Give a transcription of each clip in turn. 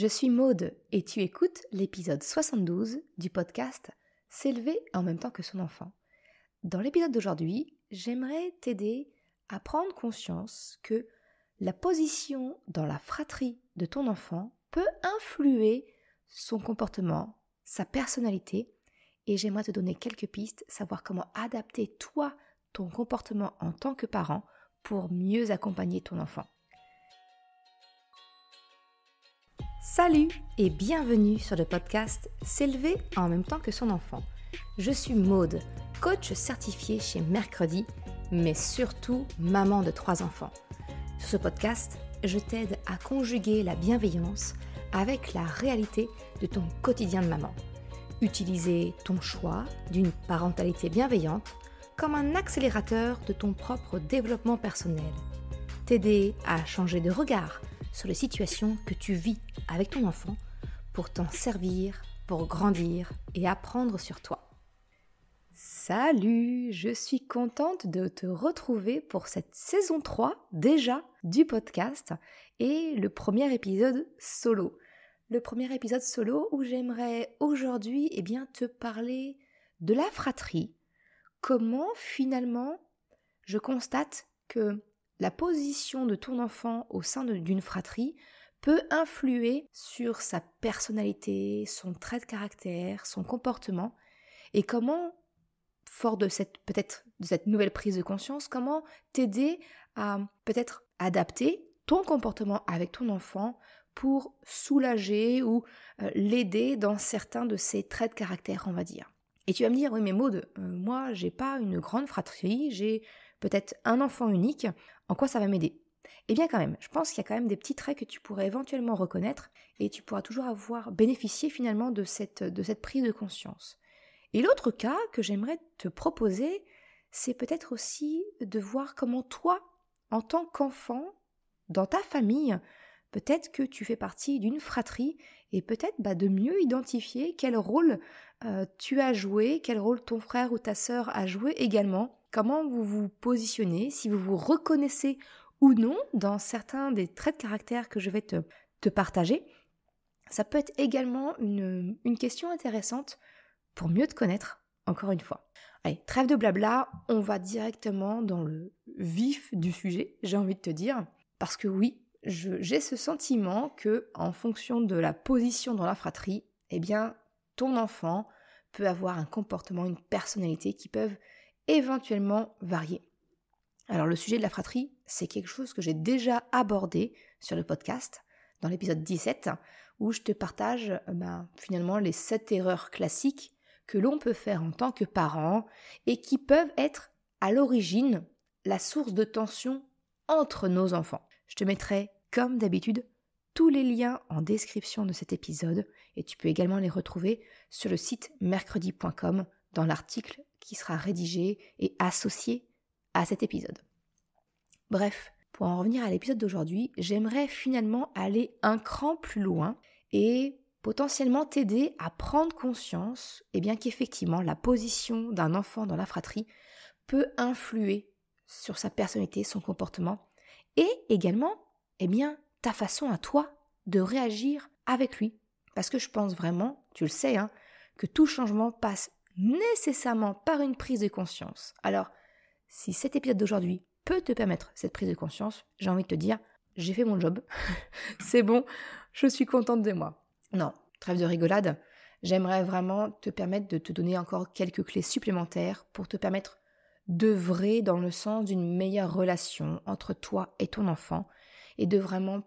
Je suis Maude et tu écoutes l'épisode 72 du podcast S'élever en même temps que son enfant. Dans l'épisode d'aujourd'hui, j'aimerais t'aider à prendre conscience que la position dans la fratrie de ton enfant peut influer son comportement, sa personnalité, et j'aimerais te donner quelques pistes, savoir comment adapter toi, ton comportement en tant que parent pour mieux accompagner ton enfant. Salut et bienvenue sur le podcast S'élever en même temps que son enfant. Je suis Maude, coach certifié chez Mercredi, mais surtout maman de 3 enfants. Sur ce podcast, je t'aide à conjuguer la bienveillance avec la réalité de ton quotidien de maman. Utiliser ton choix d'une parentalité bienveillante comme un accélérateur de ton propre développement personnel. T'aider à changer de regard sur les situations que tu vis avec ton enfant pour t'en servir, pour grandir et apprendre sur toi. Salut, je suis contente de te retrouver pour cette saison 3 déjà du podcast et le premier épisode solo. Le premier épisode solo où j'aimerais aujourd'hui te parler de la fratrie. Comment finalement je constate que la position de ton enfant au sein d'une fratrie peut influer sur sa personnalité, son trait de caractère, son comportement, et comment, fort de cette nouvelle prise de conscience, comment t'aider à peut-être adapter ton comportement avec ton enfant pour soulager ou l'aider dans certains de ses traits de caractère, on va dire. Et tu vas me dire, oui mais Maude, moi j'ai pas une grande fratrie, j'ai peut-être un enfant unique, en quoi ça va m'aider ? Eh bien quand même, je pense qu'il y a quand même des petits traits que tu pourrais éventuellement reconnaître et tu pourras toujours avoir bénéficié finalement de cette prise de conscience. Et l'autre cas que j'aimerais te proposer, c'est peut-être aussi de voir comment toi, en tant qu'enfant, dans ta famille, peut-être que tu fais partie d'une fratrie et peut-être de mieux identifier quel rôle tu as joué, quel rôle ton frère ou ta sœur a joué également, comment vous vous positionnez, si vous vous reconnaissez ou non dans certains des traits de caractère que je vais te partager. Ça peut être également une question intéressante pour mieux te connaître, encore une fois. Allez, trêve de blabla, on va directement dans le vif du sujet, j'ai envie de te dire, parce que oui, j'ai ce sentiment que, en fonction de la position dans la fratrie, ton enfant peut avoir un comportement, une personnalité qui peuvent éventuellement varier. Alors le sujet de la fratrie, c'est quelque chose que j'ai déjà abordé sur le podcast, dans l'épisode 17, où je te partage finalement les 7 erreurs classiques que l'on peut faire en tant que parent et qui peuvent être à l'origine la source de tension entre nos enfants. Je te mettrai, comme d'habitude, tous les liens en description de cet épisode et tu peux également les retrouver sur le site mercredi.com dans l'article qui sera rédigé et associé à cet épisode. Bref, pour en revenir à l'épisode d'aujourd'hui, j'aimerais finalement aller un cran plus loin et potentiellement t'aider à prendre conscience qu'effectivement la position d'un enfant dans la fratrie peut influer sur sa personnalité, son comportement et également ta façon à toi de réagir avec lui. Parce que je pense vraiment, tu le sais, que tout changement passe nécessairement par une prise de conscience. Alors, si cet épisode d'aujourd'hui peut te permettre cette prise de conscience, j'ai envie de te dire, j'ai fait mon job, c'est bon, je suis contente de moi. Non, trêve de rigolade, j'aimerais vraiment te permettre de te donner encore quelques clés supplémentaires pour te permettre d'œuvrer dans le sens d'une meilleure relation entre toi et ton enfant et de vraiment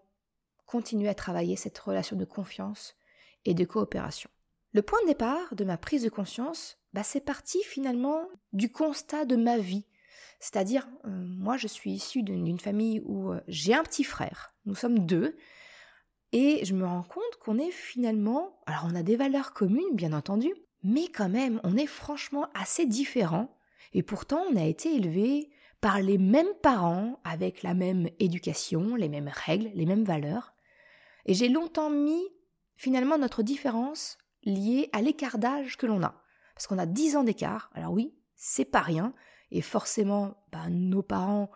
continuer à travailler cette relation de confiance et de coopération. Le point de départ de ma prise de conscience, c'est parti finalement du constat de ma vie. C'est-à-dire, moi je suis issue d'une famille où j'ai un petit frère, nous sommes 2, et je me rends compte qu'on est finalement, alors on a des valeurs communes bien entendu, mais quand même on est franchement assez différents, et pourtant on a été élevés par les mêmes parents, avec la même éducation, les mêmes règles, les mêmes valeurs. Et j'ai longtemps mis finalement notre différence liée à l'écart d'âge que l'on a. Parce qu'on a 10 ans d'écart, alors oui, c'est pas rien, et forcément, nos parents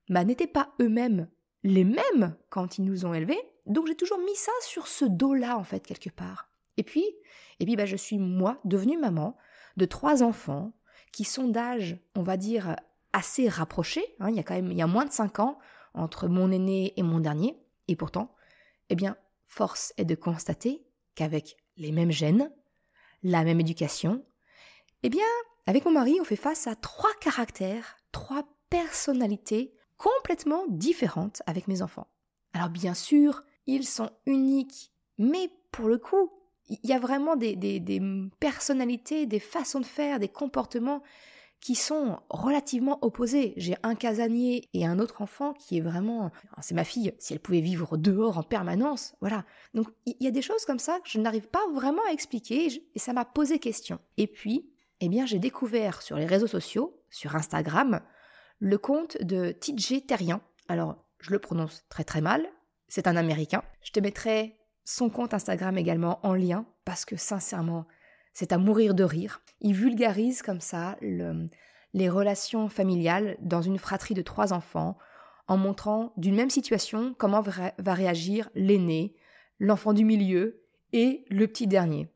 n'étaient pas eux-mêmes les mêmes quand ils nous ont élevés, Donc j'ai toujours mis ça sur ce dos-là, en fait, quelque part. Et puis je suis, moi, devenue maman de 3 enfants qui sont d'âge, on va dire, assez rapprochés. Il y a moins de 5 ans entre mon aîné et mon dernier. Et pourtant, force est de constater qu'avec les mêmes gènes, la même éducation, avec mon mari, on fait face à 3 caractères, 3 personnalités complètement différentes avec mes enfants. Alors bien sûr, ils sont uniques, mais pour le coup, il y a vraiment des personnalités, des façons de faire, des comportements qui sont relativement opposés. J'ai un casanier et un autre enfant qui est vraiment... C'est ma fille, si elle pouvait vivre dehors en permanence, voilà. Donc il y a des choses comme ça que je n'arrive pas vraiment à expliquer et ça m'a posé question. Et puis, j'ai découvert sur les réseaux sociaux, sur Instagram, le compte de TJ Terrien. Alors, je le prononce très très mal, c'est un Américain. Je te mettrai son compte Instagram également en lien, parce que sincèrement, c'est à mourir de rire. Il vulgarise comme ça les relations familiales dans une fratrie de 3 enfants, en montrant d'une même situation comment va réagir l'aîné, l'enfant du milieu et le petit dernier.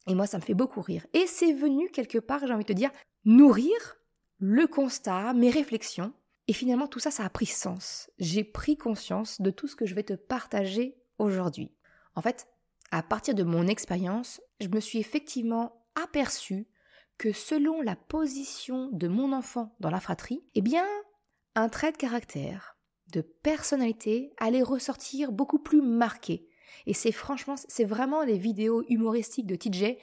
Et moi, ça me fait beaucoup rire. Et c'est venu quelque part, j'ai envie de te dire, nourrir le constat, mes réflexions. Et finalement, tout ça, ça a pris sens. J'ai pris conscience de tout ce que je vais te partager aujourd'hui. En fait, à partir de mon expérience, je me suis effectivement aperçue que selon la position de mon enfant dans la fratrie, un trait de caractère, de personnalité allait ressortir beaucoup plus marqué. Et c'est vraiment les vidéos humoristiques de TJ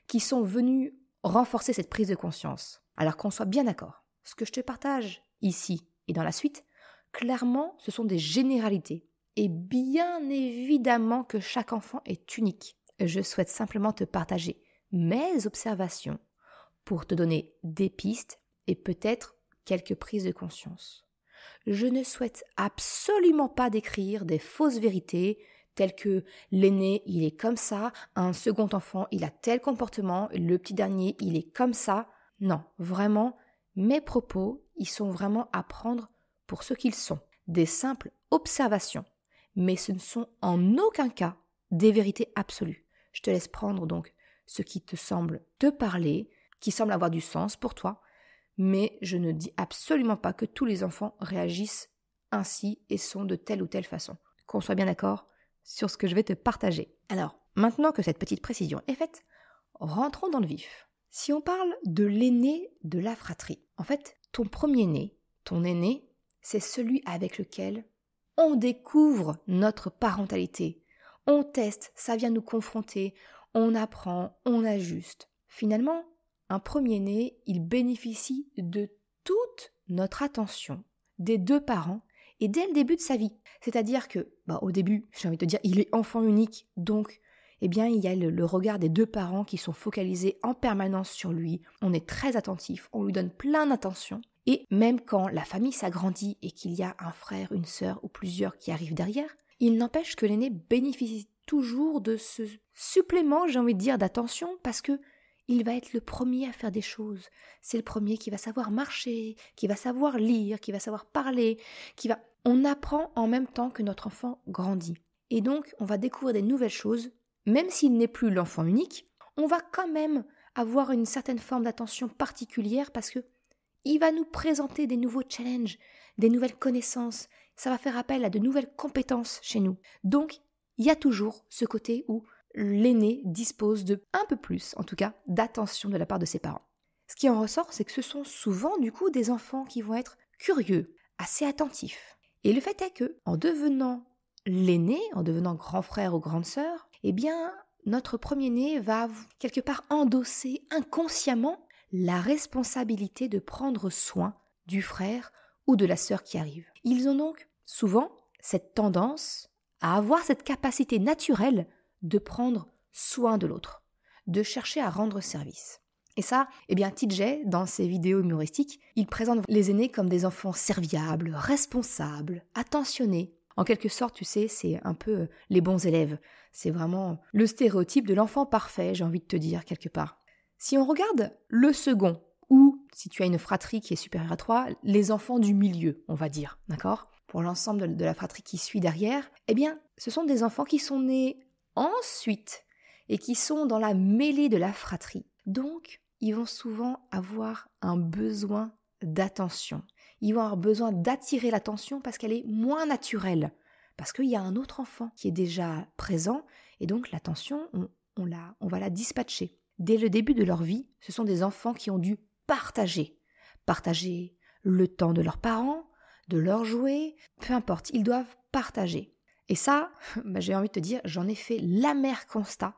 qui sont venues renforcer cette prise de conscience. Alors qu'on soit bien d'accord, ce que je te partage ici et dans la suite, clairement, ce sont des généralités. Et bien évidemment que chaque enfant est unique. Je souhaite simplement te partager mes observations pour te donner des pistes et peut-être quelques prises de conscience. Je ne souhaite absolument pas décrire des fausses vérités telles que l'aîné, il est comme ça, un second enfant, il a tel comportement, le petit dernier, il est comme ça. Non, vraiment, mes propos, ils sont vraiment à prendre pour ce qu'ils sont. Des simples observations. Mais ce ne sont en aucun cas des vérités absolues. Je te laisse prendre donc ce qui te semble te parler, qui semble avoir du sens pour toi, mais je ne dis absolument pas que tous les enfants réagissent ainsi et sont de telle ou telle façon. Qu'on soit bien d'accord sur ce que je vais te partager. Alors, maintenant que cette petite précision est faite, rentrons dans le vif. Si on parle de l'aîné de la fratrie, en fait, ton premier-né, ton aîné, c'est celui avec lequel on découvre notre parentalité. On teste, ça vient nous confronter, on apprend, on ajuste. Finalement, un premier-né, il bénéficie de toute notre attention des 2 parents et dès le début de sa vie. C'est-à-dire que, au début, j'ai envie de te dire, il est enfant unique, donc, il y a le regard des 2 parents qui sont focalisés en permanence sur lui. On est très attentif, on lui donne plein d'attention. Et même quand la famille s'agrandit et qu'il y a un frère, une sœur ou plusieurs qui arrivent derrière, il n'empêche que l'aîné bénéficie toujours de ce supplément, j'ai envie de dire, d'attention parce que il va être le premier à faire des choses. C'est le premier qui va savoir marcher, qui va savoir lire, qui va savoir parler, On apprend en même temps que notre enfant grandit. Et donc, on va découvrir des nouvelles choses. Même s'il n'est plus l'enfant unique, on va quand même avoir une certaine forme d'attention particulière parce que il va nous présenter des nouveaux challenges, des nouvelles connaissances. Ça va faire appel à de nouvelles compétences chez nous. Donc, il y a toujours ce côté où l'aîné dispose de un peu plus, en tout cas, d'attention de la part de ses parents. Ce qui en ressort, c'est que ce sont souvent, du coup, des enfants qui vont être curieux, assez attentifs. Et le fait est que, en devenant l'aîné, en devenant grand frère ou grande sœur, notre premier-né va quelque part endosser inconsciemment la responsabilité de prendre soin du frère ou de la sœur qui arrive. Ils ont donc souvent cette tendance à avoir cette capacité naturelle de prendre soin de l'autre, de chercher à rendre service. Et ça, TJ, dans ses vidéos humoristiques, il présente les aînés comme des enfants serviables, responsables, attentionnés. En quelque sorte, tu sais, c'est un peu les bons élèves. C'est vraiment le stéréotype de l'enfant parfait, j'ai envie de te dire, quelque part. Si on regarde le second, ou si tu as une fratrie qui est supérieure à toi, les enfants du milieu, on va dire, d'accord ? pour l'ensemble de la fratrie qui suit derrière, eh bien, ce sont des enfants qui sont nés ensuite et qui sont dans la mêlée de la fratrie. Donc, ils vont souvent avoir un besoin d'attention. Ils vont avoir besoin d'attirer l'attention parce qu'elle est moins naturelle. Parce qu'il y a un autre enfant qui est déjà présent et donc l'attention, on va la dispatcher. Dès le début de leur vie, ce sont des enfants qui ont dû partager le temps de leurs parents, de leurs jouets, peu importe, ils doivent partager. Et ça, j'ai envie de te dire, j'en ai fait l'amer constat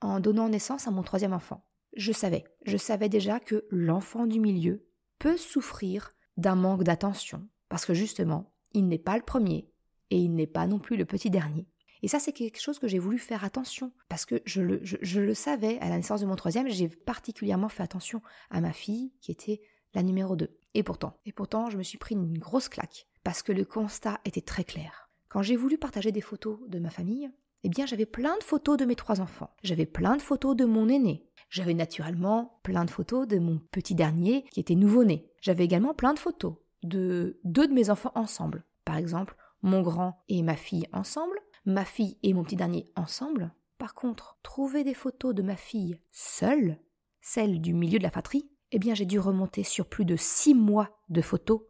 en donnant naissance à mon 3e enfant. Je savais déjà que l'enfant du milieu peut souffrir d'un manque d'attention, parce que justement, il n'est pas le premier et il n'est pas non plus le petit dernier. Et ça, c'est quelque chose que j'ai voulu faire attention, parce que je le savais, à la naissance de mon 3e, j'ai particulièrement fait attention à ma fille, qui était la numéro 2. Et pourtant, je me suis pris une grosse claque, parce que le constat était très clair. Quand j'ai voulu partager des photos de ma famille, eh bien, j'avais plein de photos de mes 3 enfants. J'avais plein de photos de mon aîné. J'avais naturellement plein de photos de mon petit dernier, qui était nouveau-né. J'avais également plein de photos de 2 de mes enfants ensemble. Par exemple, mon grand et ma fille ensemble, ma fille et mon petit dernier ensemble. Par contre, trouver des photos de ma fille seule, celle du milieu de la fratrie, eh bien j'ai dû remonter sur plus de 6 mois de photos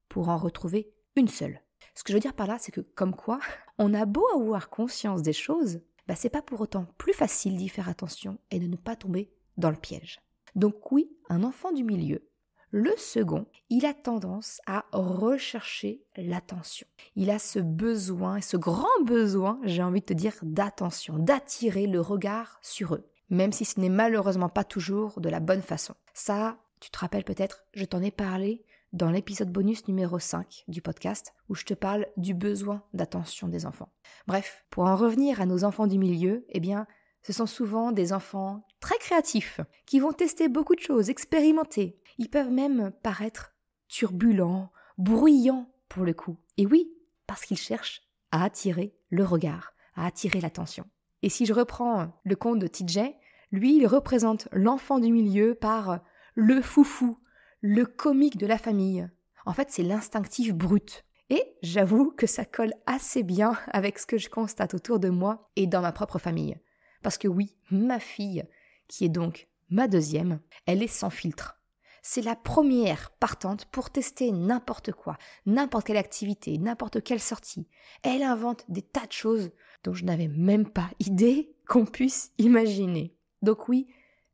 pour en retrouver une seule. Ce que je veux dire par là, c'est que comme quoi, on a beau avoir conscience des choses, c'est pas pour autant plus facile d'y faire attention et de ne pas tomber dans le piège. Donc oui, un enfant du milieu, le second, il a tendance à rechercher l'attention. Il a ce besoin, ce grand besoin, j'ai envie de te dire, d'attention, d'attirer le regard sur eux, même si ce n'est malheureusement pas toujours de la bonne façon. Ça, tu te rappelles peut-être, je t'en ai parlé dans l'épisode bonus numéro 5 du podcast, où je te parle du besoin d'attention des enfants. Bref, pour en revenir à nos enfants du milieu, eh bien, ce sont souvent des enfants très créatifs, qui vont tester beaucoup de choses, expérimenter. Ils peuvent même paraître turbulents, bruyants pour le coup. Et oui, parce qu'ils cherchent à attirer le regard, à attirer l'attention. Et si je reprends le conte de TJ, lui, il représente l'enfant du milieu par le foufou, le comique de la famille. En fait, c'est l'instinctif brut. Et j'avoue que ça colle assez bien avec ce que je constate autour de moi et dans ma propre famille. Parce que oui, ma fille, qui est donc ma 2e, elle est sans filtre. C'est la première partante pour tester n'importe quoi, n'importe quelle activité, n'importe quelle sortie. Elle invente des tas de choses dont je n'avais même pas idée qu'on puisse imaginer. Donc oui,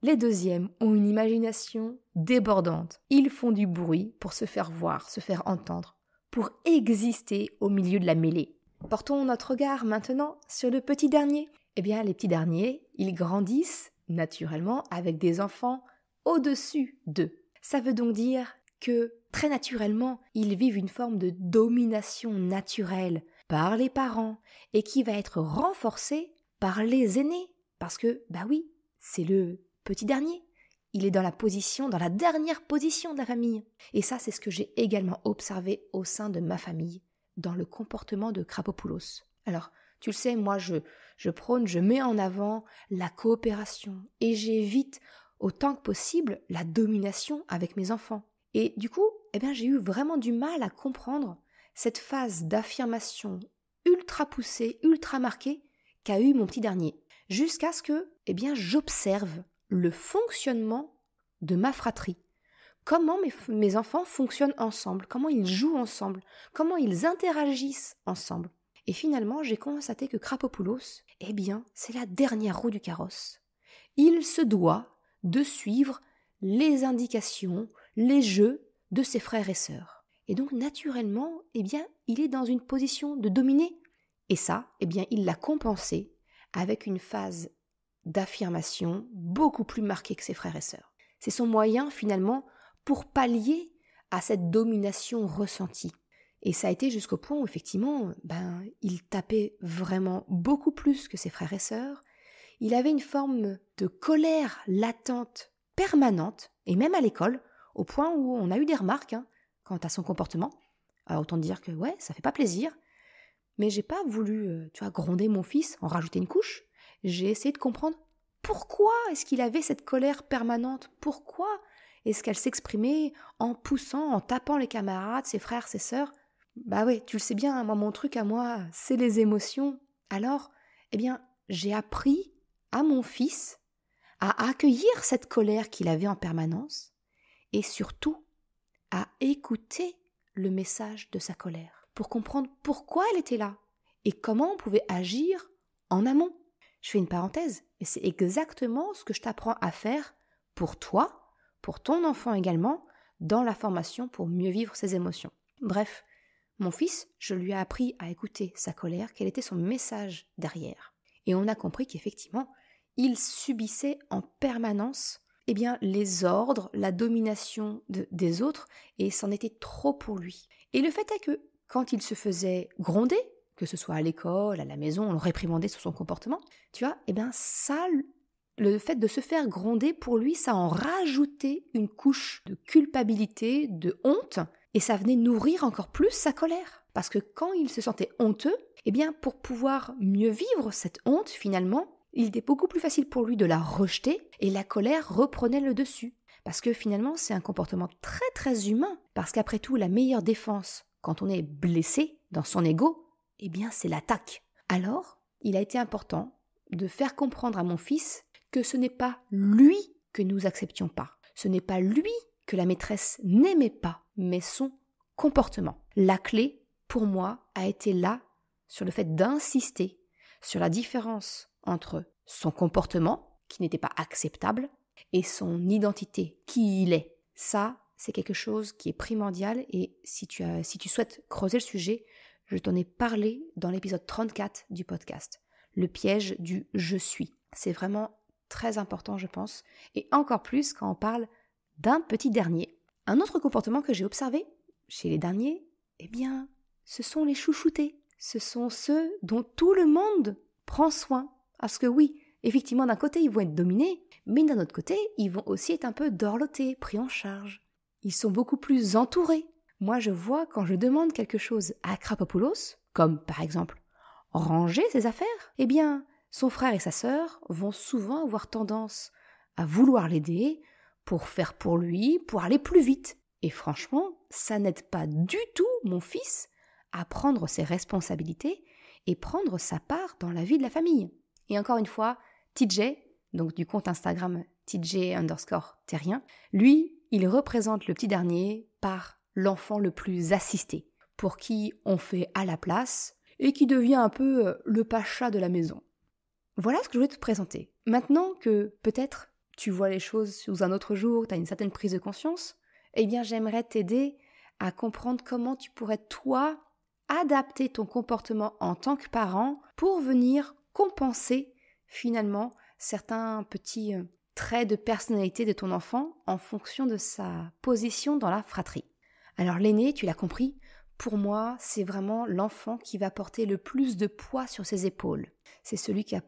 les 2e ont une imagination débordante. Ils font du bruit pour se faire voir, se faire entendre, pour exister au milieu de la mêlée. Portons notre regard maintenant sur le petit dernier. Eh bien, les petits derniers, ils grandissent naturellement avec des enfants au-dessus d'eux. Ça veut donc dire que, très naturellement, ils vivent une forme de domination naturelle par les parents et qui va être renforcée par les aînés. Parce que, oui, c'est le petit dernier. Il est dans la dernière position de la famille. Et ça, c'est ce que j'ai également observé au sein de ma famille, dans le comportement de Krapopoulos. Alors, tu le sais, moi, je mets en avant la coopération et j'évite autant que possible la domination avec mes enfants. Et du coup, j'ai eu vraiment du mal à comprendre cette phase d'affirmation ultra poussée, ultra marquée qu'a eu mon petit dernier. Jusqu'à ce que, j'observe le fonctionnement de ma fratrie. Comment mes enfants fonctionnent ensemble, comment ils jouent ensemble, comment ils interagissent ensemble. Et finalement, j'ai constaté que Krapopoulos, c'est la dernière roue du carrosse. Il se doit de suivre les indications, les jeux de ses frères et sœurs. Et donc, naturellement, il est dans une position de dominer. Et ça, il l'a compensé avec une phase d'affirmation beaucoup plus marquée que ses frères et sœurs. C'est son moyen, finalement, pour pallier à cette domination ressentie. Et ça a été jusqu'au point où, effectivement, il tapait vraiment beaucoup plus que ses frères et sœurs. Il avait une forme de colère latente, permanente, et même à l'école, au point où on a eu des remarques quant à son comportement. Alors, autant dire que, ça fait pas plaisir. Mais j'ai pas voulu, gronder mon fils, en rajouter une couche. J'ai essayé de comprendre pourquoi est-ce qu'il avait cette colère permanente, pourquoi est-ce qu'elle s'exprimait en poussant, en tapant les camarades, ses frères, ses sœurs. Bah ouais, tu le sais bien, moi mon truc à moi, c'est les émotions. Alors, j'ai appris à mon fils à accueillir cette colère qu'il avait en permanence et surtout à écouter le message de sa colère pour comprendre pourquoi elle était là et comment on pouvait agir en amont. Je fais une parenthèse, et c'est exactement ce que je t'apprends à faire pour toi, pour ton enfant également, dans la formation pour mieux vivre ses émotions. Bref, mon fils, je lui ai appris à écouter sa colère, quel était son message derrière. Et on a compris qu'effectivement, il subissait en permanence les ordres, la domination des autres, et c'en était trop pour lui. Et le fait est que, quand il se faisait gronder, que ce soit à l'école, à la maison, on le réprimandait sur son comportement, tu vois, ça, le fait de se faire gronder, pour lui, ça en rajoutait une couche de culpabilité, de honte, et ça venait nourrir encore plus sa colère. Parce que quand il se sentait honteux, pour pouvoir mieux vivre cette honte, finalement, il était beaucoup plus facile pour lui de la rejeter et la colère reprenait le dessus. Parce que finalement, c'est un comportement très très humain. Parce qu'après tout, la meilleure défense quand on est blessé dans son ego, c'est l'attaque. Alors, il a été important de faire comprendre à mon fils que ce n'est pas lui que nous acceptions pas. Ce n'est pas lui que la maîtresse n'aimait pas, mais son comportement. La clé, pour moi, a été là sur le fait d'insister sur la différence entre son comportement, qui n'était pas acceptable, et son identité, qui il est. Ça, c'est quelque chose qui est primordial, et si tu souhaites creuser le sujet, je t'en ai parlé dans l'épisode 34 du podcast. Le piège du « je suis ». C'est vraiment très important, je pense, et encore plus quand on parle d'un petit dernier. Un autre comportement que j'ai observé chez les derniers, ce sont les chouchoutés. Ce sont ceux dont tout le monde prend soin. Parce que oui, effectivement, d'un côté, ils vont être dominés, mais d'un autre côté, ils vont aussi être un peu dorlotés, pris en charge. Ils sont beaucoup plus entourés. Moi, je vois quand je demande quelque chose à Krapopoulos, comme par exemple ranger ses affaires, son frère et sa sœur vont souvent avoir tendance à vouloir l'aider pour faire pour lui, pour aller plus vite. Et franchement, ça n'aide pas du tout mon fils à prendre ses responsabilités et prendre sa part dans la vie de la famille. Et encore une fois, TJ, donc du compte Instagram TJ_terrien, lui, il représente le petit dernier par l'enfant le plus assisté, pour qui on fait à la place et qui devient un peu le pacha de la maison. Voilà ce que je voulais te présenter. Maintenant que peut-être tu vois les choses sous un autre jour, tu as une certaine prise de conscience, j'aimerais t'aider à comprendre comment tu pourrais, toi, adapter ton comportement en tant que parent pour venir compenser finalement certains petits traits de personnalité de ton enfant en fonction de sa position dans la fratrie. Alors l'aîné, tu l'as compris, pour moi, c'est vraiment l'enfant qui va porter le plus de poids sur ses épaules. C'est celui qui va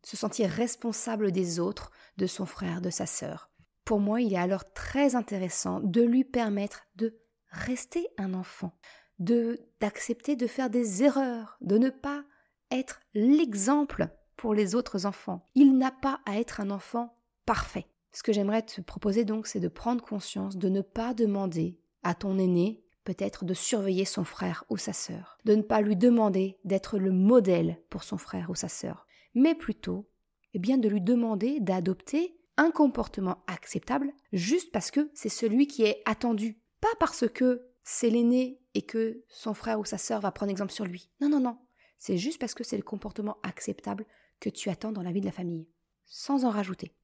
se sentir responsable des autres, de son frère, de sa sœur. Pour moi, il est alors très intéressant de lui permettre de rester un enfant, d'accepter de faire des erreurs, de ne pas être l'exemple pour les autres enfants. Il n'a pas à être un enfant parfait. Ce que j'aimerais te proposer donc, c'est de prendre conscience de ne pas demander à ton aîné peut-être de surveiller son frère ou sa sœur, de ne pas lui demander d'être le modèle pour son frère ou sa sœur, mais plutôt de lui demander d'adopter un comportement acceptable juste parce que c'est celui qui est attendu, pas parce que c'est l'aîné et que son frère ou sa sœur va prendre exemple sur lui. Non, c'est juste parce que c'est le comportement acceptable que tu attends dans la vie de la famille, sans en rajouter,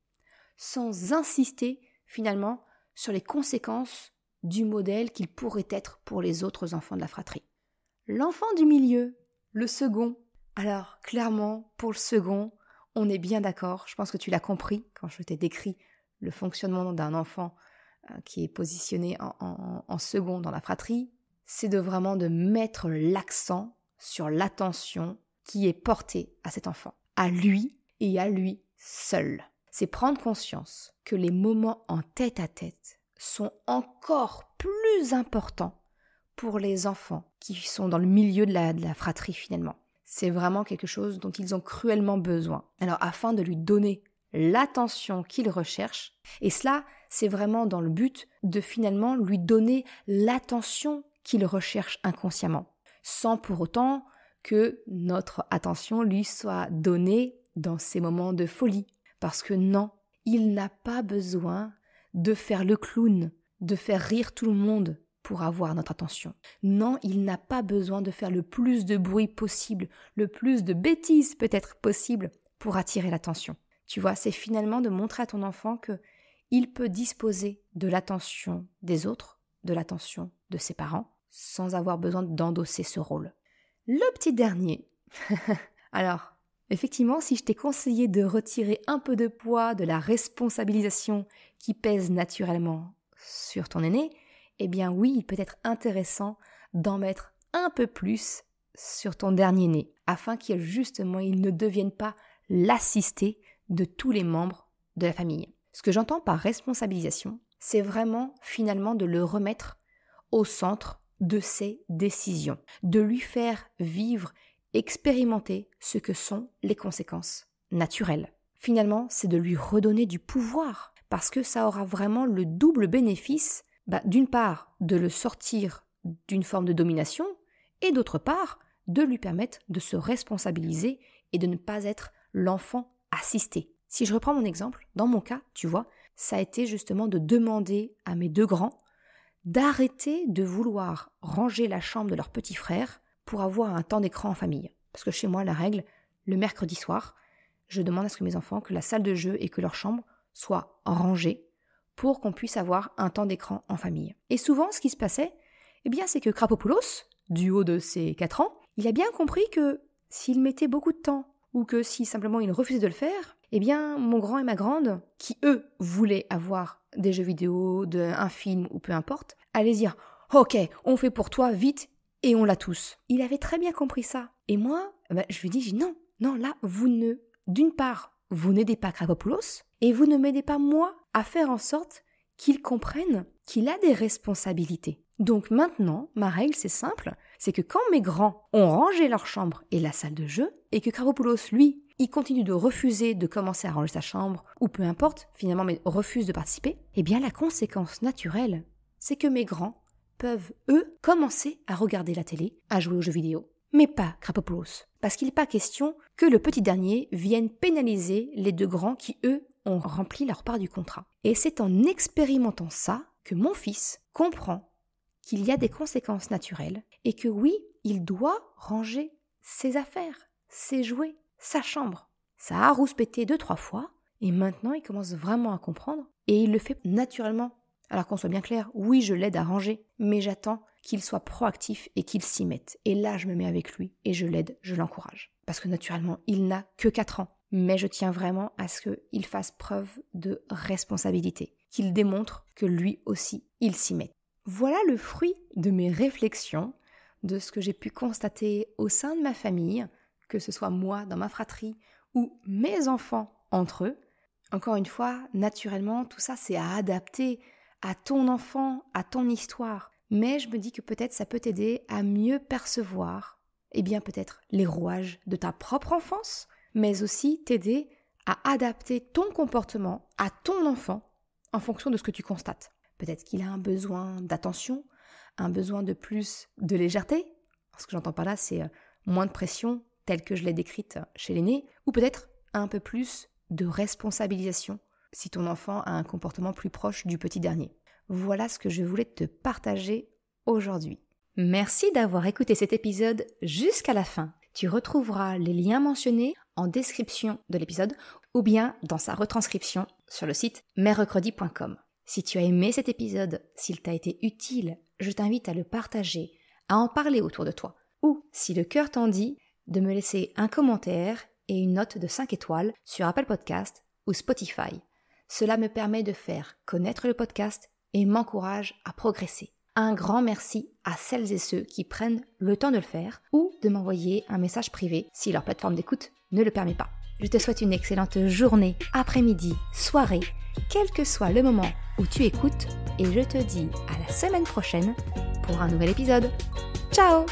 sans insister finalement sur les conséquences du modèle qu'il pourrait être pour les autres enfants de la fratrie. L'enfant du milieu, le second. Alors, clairement, pour le second, on est bien d'accord, je pense que tu l'as compris quand je t'ai décrit le fonctionnement d'un enfant qui est positionné en second dans la fratrie, c'est de mettre l'accent sur l'attention qui est portée à cet enfant, à lui et à lui seul. C'est prendre conscience que les moments en tête-à-tête sont encore plus importants pour les enfants qui sont dans le milieu de la fratrie finalement. C'est vraiment quelque chose dont ils ont cruellement besoin. Alors afin de lui donner l'attention qu'il recherche, et cela c'est vraiment dans le but de finalement lui donner l'attention qu'il recherche inconsciemment, sans pour autant que notre attention lui soit donnée dans ces moments de folie. Parce que non, il n'a pas besoin de faire le clown, de faire rire tout le monde pour avoir notre attention. Non, il n'a pas besoin de faire le plus de bruit possible, le plus de bêtises peut-être possible pour attirer l'attention. Tu vois, c'est finalement de montrer à ton enfant que il peut disposer de l'attention des autres, de l'attention de ses parents, sans avoir besoin d'endosser ce rôle. Le petit dernier. Alors, effectivement, si je t'ai conseillé de retirer un peu de poids de la responsabilisation qui pèse naturellement sur ton aîné, eh bien oui, il peut être intéressant d'en mettre un peu plus sur ton dernier né, afin qu'il justement il ne devienne pas l'assisté de tous les membres de la famille. Ce que j'entends par responsabilisation, c'est vraiment finalement de le remettre au centre de ses décisions, de lui faire vivre, expérimenter ce que sont les conséquences naturelles. Finalement, c'est de lui redonner du pouvoir, parce que ça aura vraiment le double bénéfice, d'une part, de le sortir d'une forme de domination, et d'autre part, de lui permettre de se responsabiliser et de ne pas être l'enfant assisté. Si je reprends mon exemple, dans mon cas, tu vois, ça a été justement de demander à mes deux grands d'arrêter de vouloir ranger la chambre de leur petit frère pour avoir un temps d'écran en famille. Parce que chez moi, la règle, le mercredi soir, je demande à ce que mes enfants, que la salle de jeu et que leur chambre soient rangées pour qu'on puisse avoir un temps d'écran en famille. Et souvent, ce qui se passait, c'est que Krapopoulos, du haut de ses 4 ans, il a bien compris que s'il mettait beaucoup de temps ou que si simplement il refusait de le faire, mon grand et ma grande, qui eux voulaient avoir des jeux vidéo, un film ou peu importe, allaient dire « Ok, on fait pour toi, vite !» et on l'a tous. Il avait très bien compris ça. Et moi, je lui dis non, là, d'une part, vous n'aidez pas Krapopoulos et vous ne m'aidez pas moi à faire en sorte qu'il comprenne qu'il a des responsabilités. Donc maintenant, ma règle, c'est simple, c'est que quand mes grands ont rangé leur chambre et la salle de jeu, et que Krapopoulos, lui, il continue de refuser de commencer à ranger sa chambre, ou peu importe, finalement, mais refuse de participer, la conséquence naturelle, c'est que mes grands peuvent, eux, commencer à regarder la télé, à jouer aux jeux vidéo, mais pas Krapopoulos. Parce qu'il n'est pas question que le petit dernier vienne pénaliser les deux grands qui, eux, ont rempli leur part du contrat. Et c'est en expérimentant ça que mon fils comprend qu'il y a des conséquences naturelles et que oui, il doit ranger ses affaires, ses jouets, sa chambre. Ça a rouspété 2-3 fois et maintenant il commence vraiment à comprendre et il le fait naturellement. Alors qu'on soit bien clair, oui, je l'aide à ranger, mais j'attends qu'il soit proactif et qu'il s'y mette. Et là, je me mets avec lui et je l'aide, je l'encourage. Parce que naturellement, il n'a que 4 ans. Mais je tiens vraiment à ce qu'il fasse preuve de responsabilité, qu'il démontre que lui aussi, il s'y met. Voilà le fruit de mes réflexions, de ce que j'ai pu constater au sein de ma famille, que ce soit moi dans ma fratrie ou mes enfants entre eux. Encore une fois, naturellement, tout ça c'est à adapter à ton enfant, à ton histoire. Mais je me dis que peut-être ça peut t'aider à mieux percevoir, peut-être les rouages de ta propre enfance, mais aussi t'aider à adapter ton comportement à ton enfant en fonction de ce que tu constates. Peut-être qu'il a un besoin d'attention, un besoin de plus de légèreté. Ce que j'entends par là, c'est moins de pression telle que je l'ai décrite chez l'aîné, ou peut-être un peu plus de responsabilisation si ton enfant a un comportement plus proche du petit dernier. Voilà ce que je voulais te partager aujourd'hui. Merci d'avoir écouté cet épisode jusqu'à la fin. Tu retrouveras les liens mentionnés en description de l'épisode ou bien dans sa retranscription sur le site merrecredi.com. Si tu as aimé cet épisode, s'il t'a été utile, je t'invite à le partager, à en parler autour de toi. Ou, si le cœur t'en dit, de me laisser un commentaire et une note de 5 étoiles sur Apple Podcast ou Spotify. Cela me permet de faire connaître le podcast et m'encourage à progresser. Un grand merci à celles et ceux qui prennent le temps de le faire ou de m'envoyer un message privé si leur plateforme d'écoute ne le permet pas. Je te souhaite une excellente journée, après-midi, soirée, quel que soit le moment où tu écoutes et je te dis à la semaine prochaine pour un nouvel épisode. Ciao!